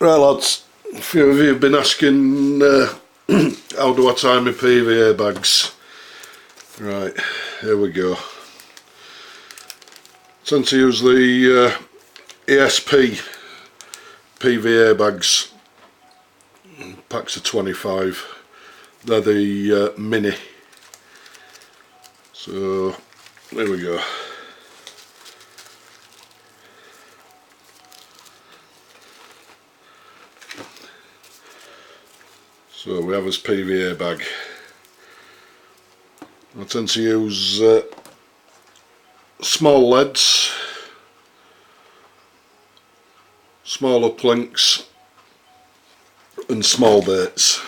Right lads, a few of you have been asking how do I tie my PVA bags. Right, here we go. I tend to use the ESP PVA bags, packs of 25. They're the mini. So there we go. So we have this PVA bag. I tend to use small leads, small uplinks and small baits.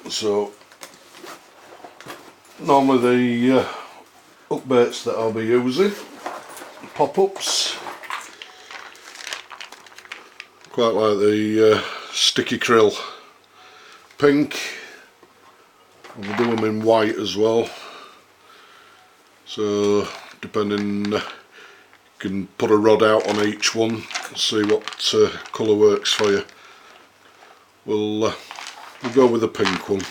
So normally the up baits that I'll be using, pop-ups, quite like the sticky krill pink. I'll do them in white as well, so depending, you can put a rod out on each one and see what colour works for you. We'll go with the pink one.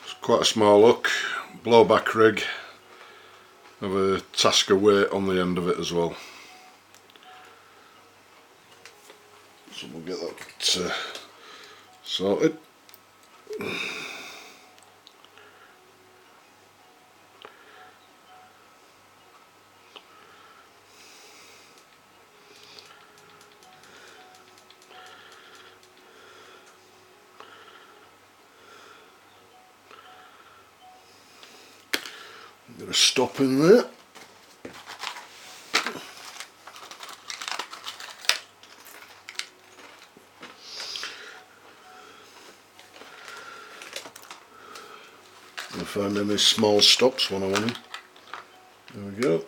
It's quite a small hook, blowback rig, have a Tasker weight on the end of it as well. So we'll get that sorted. I'm going to stop in there. I'll find any small stops when I want them. There we go.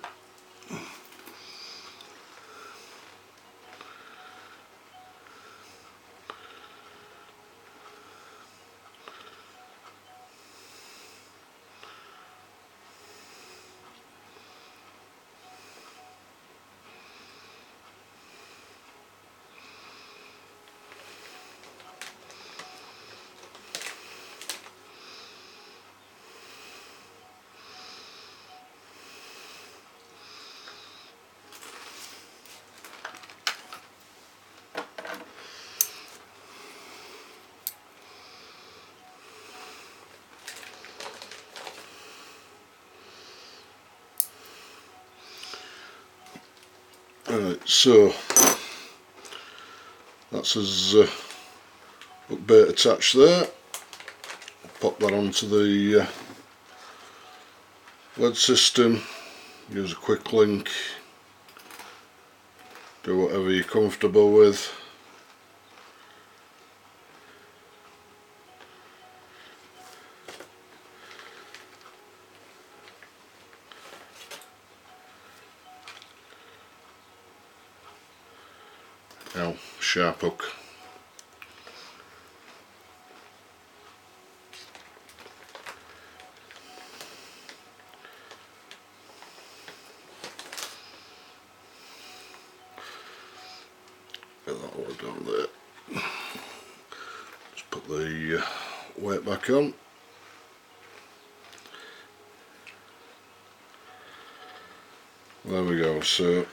Alright, so that's his hook bait attached there. Pop that onto the lead system, use a quick link, do whatever you're comfortable with. Ow, sharp hook. Get that all down there. Just put the weight back on. There we go, so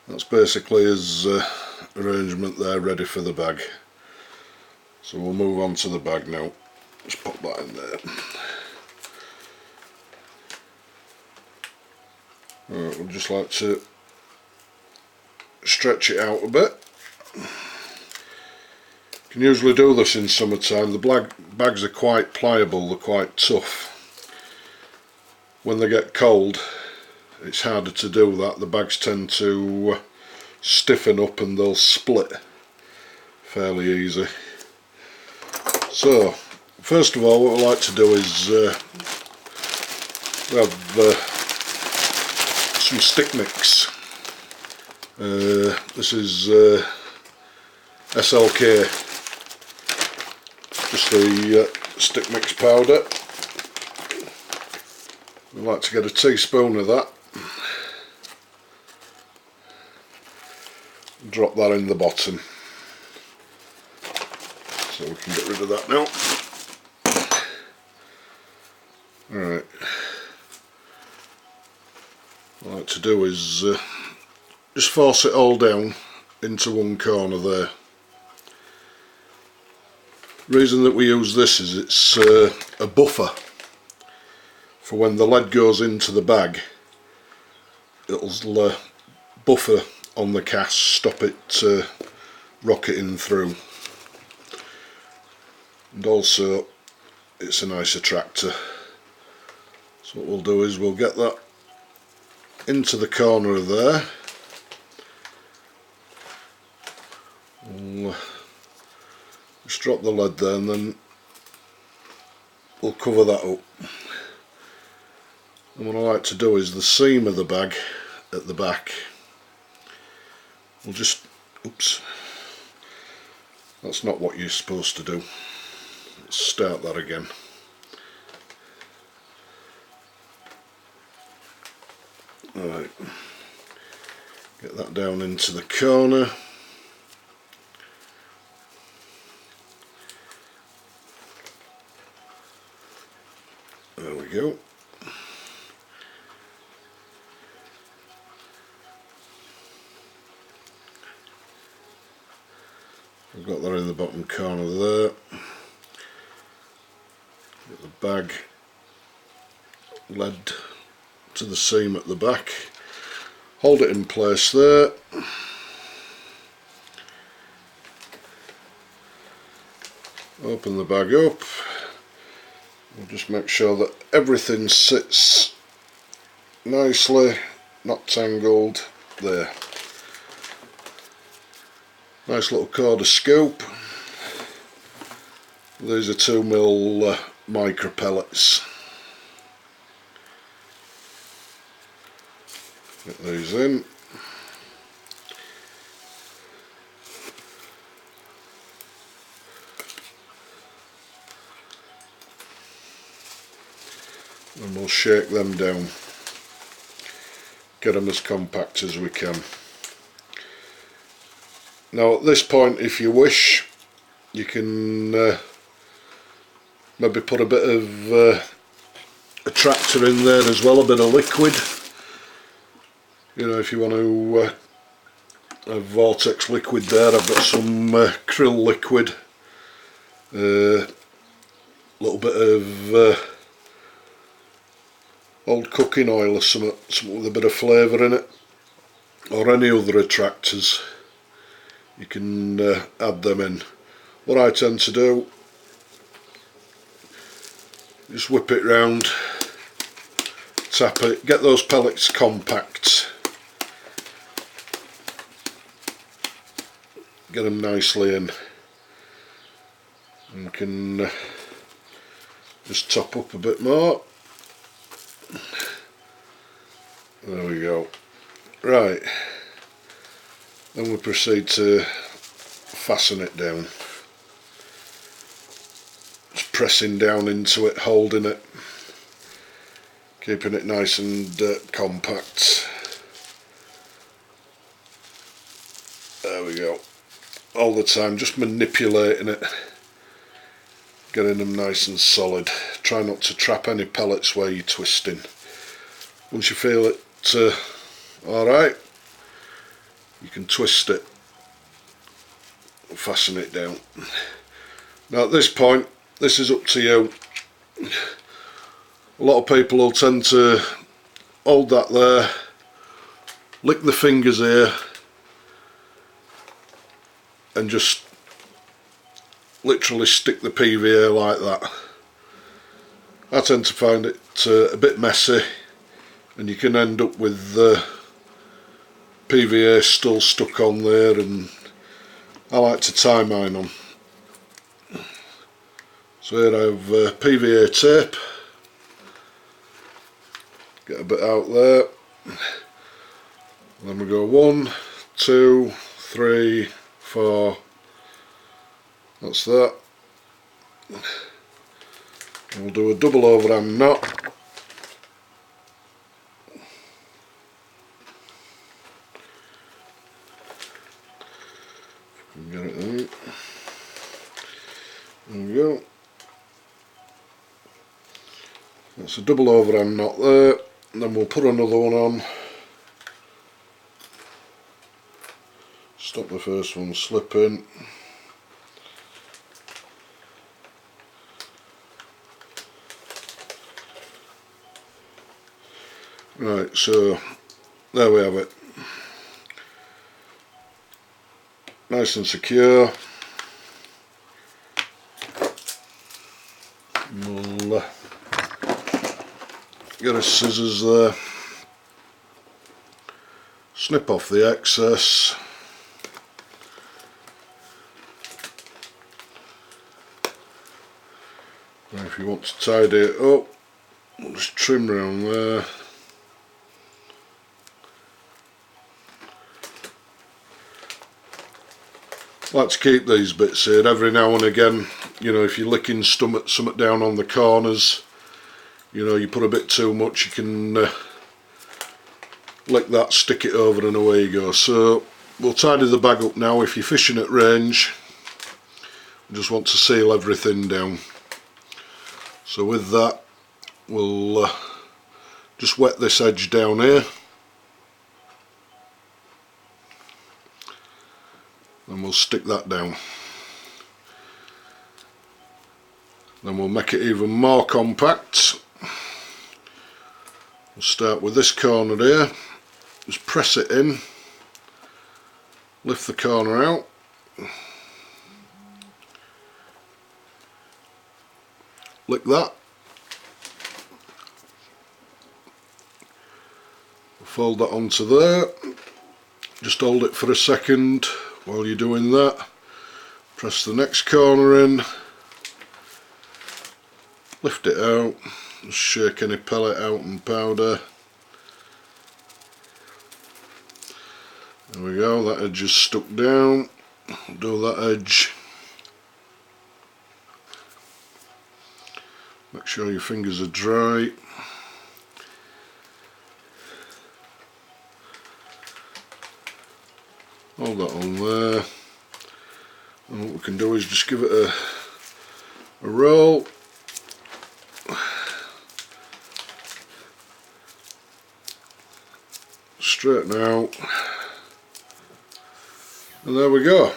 that's basically his arrangement there, ready for the bag. So we'll move on to the bag now. Just pop that in there. Right, we'll just like to stretch it out a bit. You can usually do this in summertime. The bags are quite pliable, they're quite tough. When they get cold, it's harder to do that. The bags tend to stiffen up and they'll split fairly easy. So First of all, what I like to do is we have some stick mix. This is SLK, just the stick mix powder. I like to get a teaspoon of that, drop that in the bottom, so we can get rid of that now. Alright, what I like to do is just force it all down into one corner there. The reason that we use this is it's a buffer for when the lead goes into the bag. It'll buffer on the cast, stop it rocketing through, and also it's a nice attractor. So what we'll do is we'll get that into the corner of there. We'll just drop the lead there, and then we'll cover that up. And what I like to do is the seam of the bag at the back, we'll just, oops, that's not what you're supposed to do. Let's start that again. Alright, get that down into the corner. There we go. I've got that in the bottom corner there. Get the bag lead to the seam at the back, hold it in place there. Open the bag up. We'll just make sure that everything sits nicely, not tangled there. Nice little Korda scoop. These are 2mm micro pellets. Get these in. And we'll shake them down. Get them as compact as we can. Now at this point, if you wish, you can maybe put a bit of attractor in there as well, a bit of liquid. You know, if you want to have Vortex liquid there, I've got some krill liquid, a little bit of old cooking oil or something with a bit of flavour in it, or any other attractors. You can add them in. What I tend to do, just whip it round, tap it, get those pellets compact, get them nicely in, and can just top up a bit more. There we go. Right, then we proceed to fasten it down. Just pressing down into it, holding it, keeping it nice and compact. There we go. All the time, just manipulating it, getting them nice and solid. Try not to trap any pellets where you're twisting. Once you feel it alright, you can twist it and fasten it down. Now at this point, this is up to you. A lot of people will tend to hold that there, lick the fingers here, and just literally stick the PVA like that. I tend to find it a bit messy, and you can end up with PVA still stuck on there, and I like to tie mine on. So here I have PVA tape, get a bit out there, then we go 1, 2, 3, 4, that's that. And we'll do a double overhand knot. Get it out. There we go. That's a double overhand knot there, and then we'll put another one on. Stop the first one slipping. Right, so there we have it. Nice and secure. We'll get our scissors there, snip off the excess. And if you want to tidy it up, we'll just trim around there. I like to keep these bits here every now and again. You know, if you're licking something down on the corners, you know, you put a bit too much, you can lick that, stick it over, and away you go. So we'll tidy the bag up now. If you're fishing at range, you just want to seal everything down. So with that, we'll just wet this edge down here, and we'll stick that down. Then we'll make it even more compact. We'll start with this corner here, just press it in, lift the corner out, lick that, fold that onto there, just hold it for a second while you're doing that, press the next corner in, lift it out, just shake any pellet out and powder. There we go, that edge is stuck down. Do that edge. Make sure your fingers are dry. Hold that on there. And what we can do is just give it a roll. Straighten out, and there we go.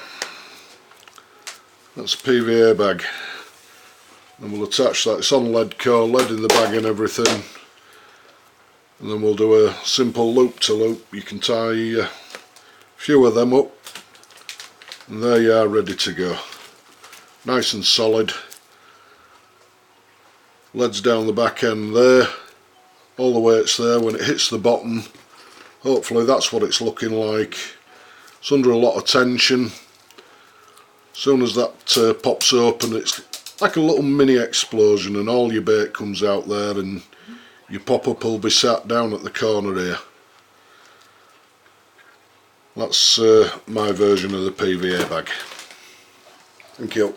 That's a PVA bag, and we'll attach that. It's on lead core, lead in the bag and everything, and then we'll do a simple loop to loop. You can tie a few of them up, and there you are, ready to go. Nice and solid. Lead's down the back end there, all the way it's there. When it hits the bottom, hopefully that's what it's looking like. It's under a lot of tension. As soon as that pops open, it's like a little mini explosion, and all your bait comes out there, and your pop-up will be sat down at the corner here. That's my version of the PVA bag. Thank you.